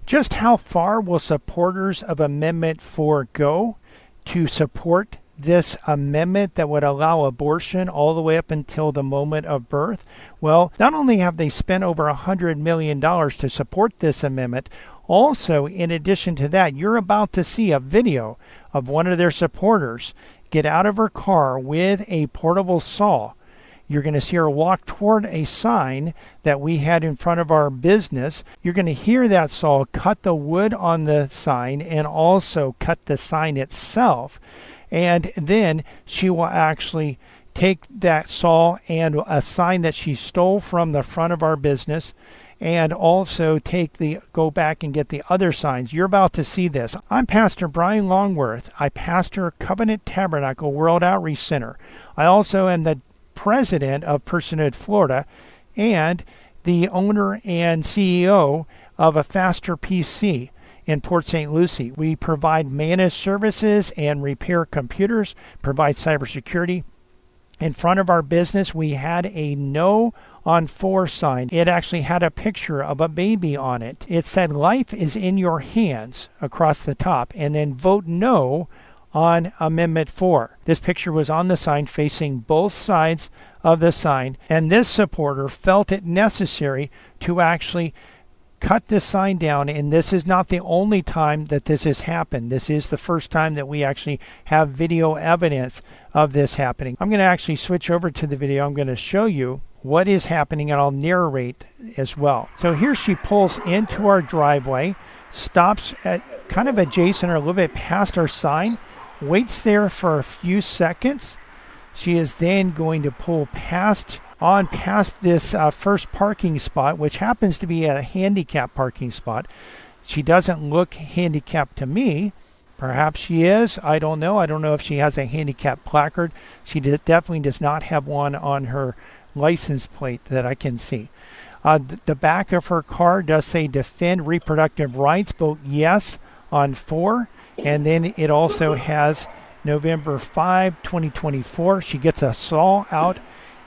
Just how far will supporters of Amendment 4 go to support this amendment that would allow abortion all the way up until the moment of birth? Well, not only have they spent over $100 million to support this amendment, also, in addition to that, you're about to see a video of one of their supporters get out of her car with a portable saw. You're going to see her walk toward a sign that we had in front of our business. You're going to hear that saw cut the wood on the sign and also cut the sign itself. And then she will actually take that saw and a sign that she stole from the front of our business and also go back and get the other signs. You're about to see this. I'm Pastor Brian Longworth. I pastor Covenant Tabernacle World Outreach Center. I also am the president of Personhood Florida and the owner and CEO of a Faster PC in Port St. Lucie. We provide managed services and repair computers, provide cybersecurity. In front of our business, we had a No on 4 sign. It actually had a picture of a baby on it. It said, "Life is in your hands," across the top, and then vote no on Amendment 4. This picture was on the sign facing both sides of the sign, and this supporter felt it necessary to actually cut this sign down, and this is not the only time that this has happened. This is the first time that we actually have video evidence of this happening. I'm going to actually switch over to the video. I'm going to show you what is happening, and I'll narrate as well. So here she pulls into our driveway, stops at kind of adjacent or a little bit past our sign, waits there for a few seconds. She is then going to pull past this first parking spot, which happens to be a handicap parking spot. She doesn't look handicapped to me. Perhaps she is. I don't know. I don't know if she has a handicap placard. She definitely does not have one on her license plate that I can see. The back of her car does say "Defend Reproductive Rights." Vote yes on 4. And then it also has November 5, 2024. She gets a saw out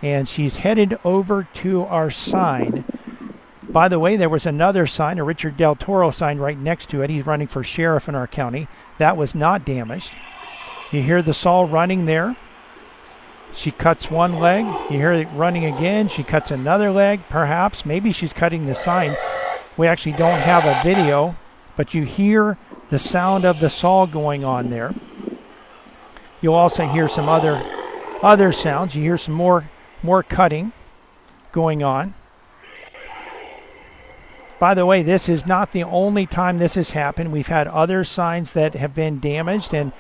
and she's headed over to our sign. By the way, there was another sign, a Richard Del Toro sign right next to it. He's running for sheriff in our county. That was not damaged. You hear the saw running there. She cuts one leg. You hear it running again. She cuts another leg, perhaps. Maybe she's cutting the sign. We actually don't have a video, but you hear the sound of the saw going on there. You'll also hear some other sounds. You hear some more cutting going on. By the way, this is not the only time this has happened. We've had other signs that have been damaged, and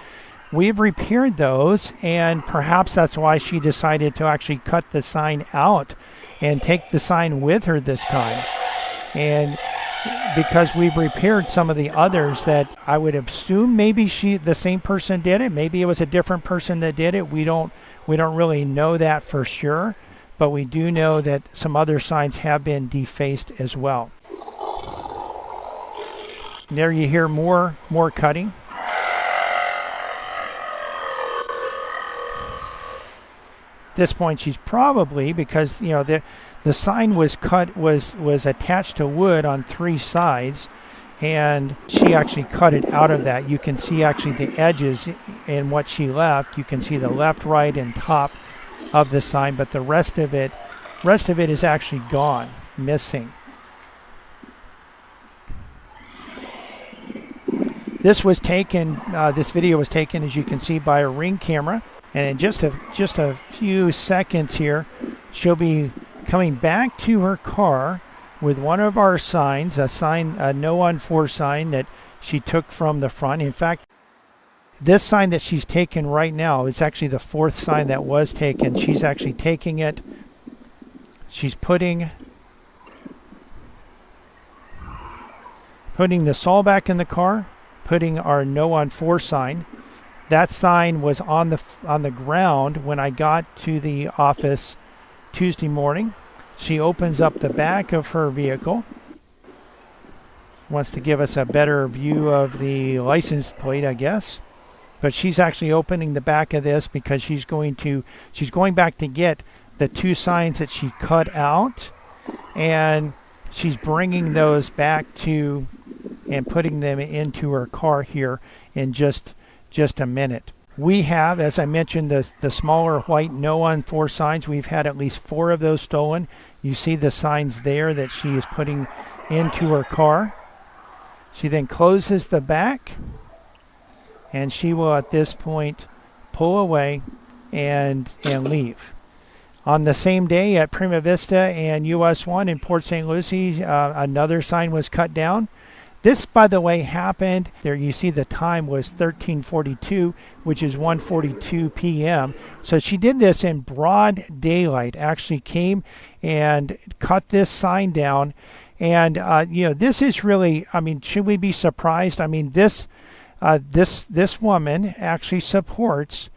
we've repaired those, and perhaps that's why she decided to actually cut the sign out and take the sign with her this time. And because we've repaired some of the others that I would assume maybe the same person did it. Maybe it was a different person that did it. We don't really know that for sure, but we do know that some other signs have been defaced as well. And there you hear more cutting. At this point, she's probably, because the sign was attached to wood on 3 sides, and she actually cut it out of that. You can see actually the edges in what she left. You can see the left, right, and top of the sign, but the rest of it is actually gone, missing. This video was taken, as you can see, by a Ring camera. And in just a few seconds here, she'll be coming back to her car with one of our signs, a No on 4 sign that she took from the front. In fact, this sign that she's taken right now is actually the 4th sign that was taken. She's actually taking it. She's putting the saw back in the car, putting our No on 4 sign. That sign was on the ground when I got to the office Tuesday morning. She opens up the back of her vehicle. Wants to give us a better view of the license plate, I guess. But she's actually opening the back of this because she's going back to get the 2 signs that she cut out, and she's bringing those back to and putting them into her car here in just a minute. We have, as I mentioned, the smaller white no on 4 signs. We've had at least 4 of those stolen. You see the signs there that she is putting into her car. She then closes the back, and she will at this point pull away and leave. On the same day at Prima Vista and US 1 in Port St. Lucie, another sign was cut down. This, by the way, happened, there you see the time was 13:42, which is 1:42 p.m. So she did this in broad daylight, actually came and cut this sign down. And, this is really, should we be surprised? This woman actually supports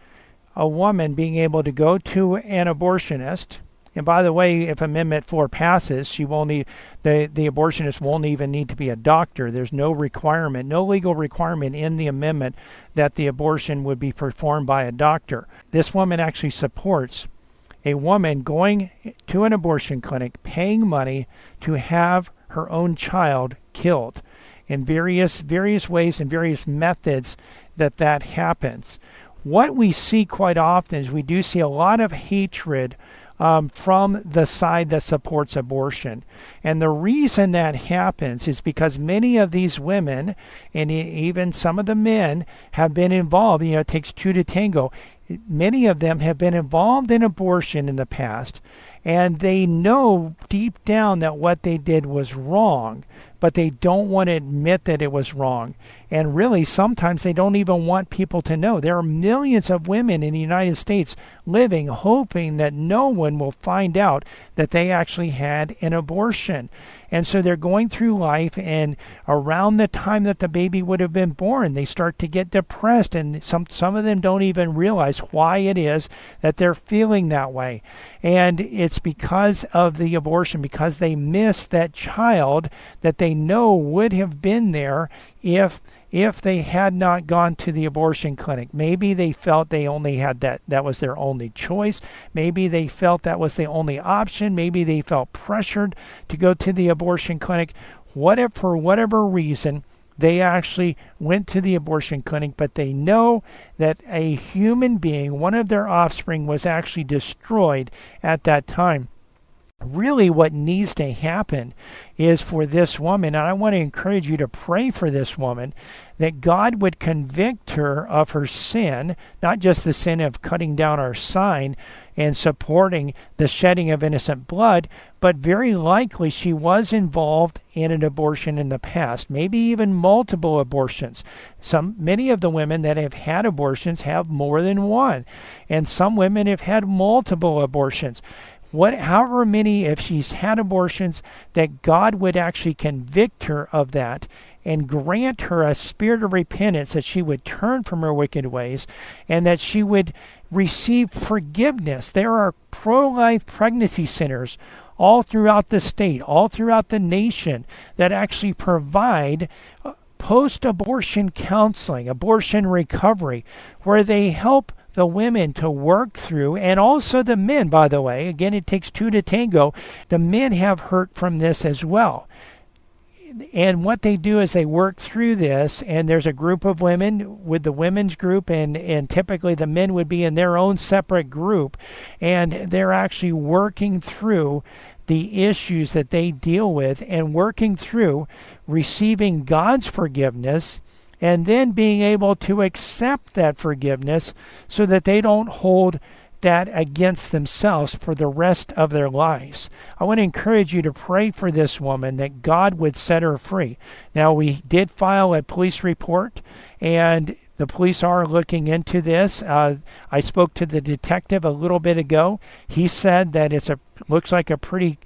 a woman being able to go to an abortionist. And by the way, if Amendment 4 passes, she won't need, the abortionist won't even need to be a doctor. There's no requirement, no legal requirement in the amendment that the abortion would be performed by a doctor. This woman actually supports a woman going to an abortion clinic, paying money to have her own child killed in various ways and various methods that happens. What we see quite often is we do see a lot of hatred from the side that supports abortion. And the reason that happens is because many of these women, and even some of the men, have been involved. It takes 2 to tango. Many of them have been involved in abortion in the past, and they know deep down that what they did was wrong, but they don't want to admit that it was wrong. And really, sometimes they don't even want people to know. There are millions of women in the United States living, hoping that no one will find out that they actually had an abortion. And so they're going through life, and around the time that the baby would have been born, they start to get depressed, and some of them don't even realize why it is that they're feeling that way. And it's because of the abortion, because they miss that child that they know would have been there if they had not gone to the abortion clinic. Maybe they felt they only had that was their only choice. Maybe they felt that was the only option. Maybe they felt pressured to go to the abortion clinic. For whatever reason, they actually went to the abortion clinic, but they know that a human being, one of their offspring, was actually destroyed at that time. Really, what needs to happen is for this woman, and I want to encourage you to pray for this woman, that God would convict her of her sin, not just the sin of cutting down our sign and supporting the shedding of innocent blood, but very likely she was involved in an abortion in the past, maybe even multiple abortions. Many of the women that have had abortions have more than one, and some women have had multiple abortions. However many, if she's had abortions, that God would actually convict her of that and grant her a spirit of repentance, that she would turn from her wicked ways and that she would receive forgiveness. There are pro-life pregnancy centers all throughout the state, all throughout the nation, that actually provide post-abortion counseling, abortion recovery, where they help the women to work through, and also the men, by the way. Again, it takes 2 to tango. The men have hurt from this as well. And what they do is they work through this, and there's a group of women with the women's group, and typically the men would be in their own separate group, and they're actually working through the issues that they deal with and working through receiving God's forgiveness, and then being able to accept that forgiveness so that they don't hold that against themselves for the rest of their lives. I want to encourage you to pray for this woman, that God would set her free. Now, we did file a police report, and the police are looking into this. I spoke to the detective a little bit ago. He said that looks like a pretty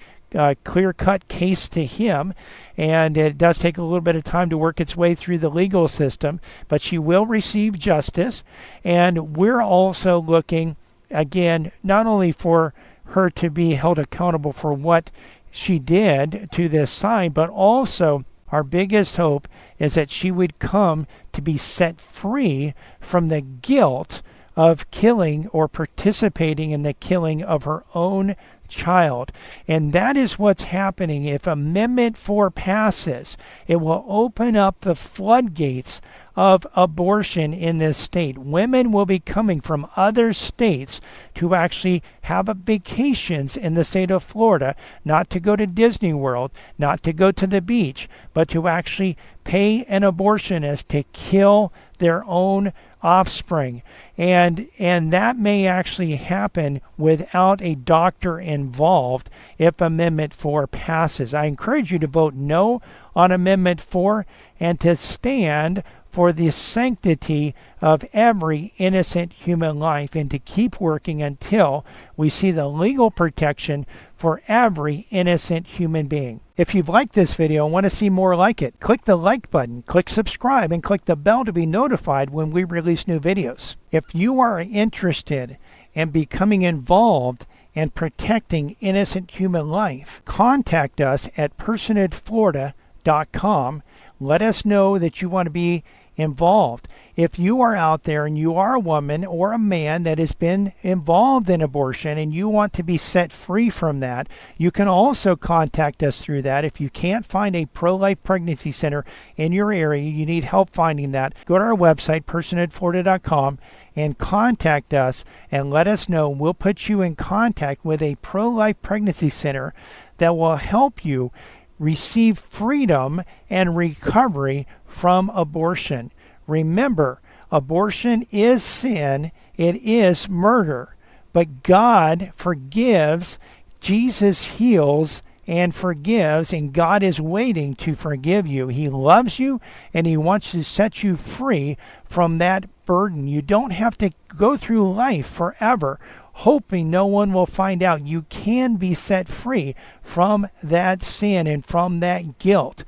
clear-cut case to him, and it does take a little bit of time to work its way through the legal system, but she will receive justice. And we're also looking, again, not only for her to be held accountable for what she did to this sign, but also our biggest hope is that she would come to be set free from the guilt of killing or participating in the killing of her own child. And that is what's happening. If Amendment 4 passes, it will open up the floodgates of abortion in this state. Women will be coming from other states to actually have vacations in the state of Florida, not to go to Disney World, not to go to the beach, but to actually pay an abortionist to kill their own offspring. And that may actually happen without a doctor involved if Amendment 4 passes. I encourage you to vote no on Amendment 4 and to stand for the sanctity of every innocent human life, and to keep working until we see the legal protection for every innocent human being. If you've liked this video and want to see more like it, click the like button, click subscribe, and click the bell to be notified when we release new videos. If you are interested in becoming involved in protecting innocent human life, contact us at personhoodflorida.com. Let us know that you want to be involved. If you are out there and you are a woman or a man that has been involved in abortion and you want to be set free from that, you can also contact us through that. If you can't find a pro-life pregnancy center in your area, you need help finding that, go to our website, personhoodflorida.com, and contact us and let us know. We'll put you in contact with a pro-life pregnancy center that will help you receive freedom and recovery from abortion. Remember, abortion is sin, it is murder, but God forgives, Jesus heals and forgives, and God is waiting to forgive you. He loves you and He wants to set you free from that burden. You don't have to go through life forever hoping no one will find out. You can be set free from that sin and from that guilt.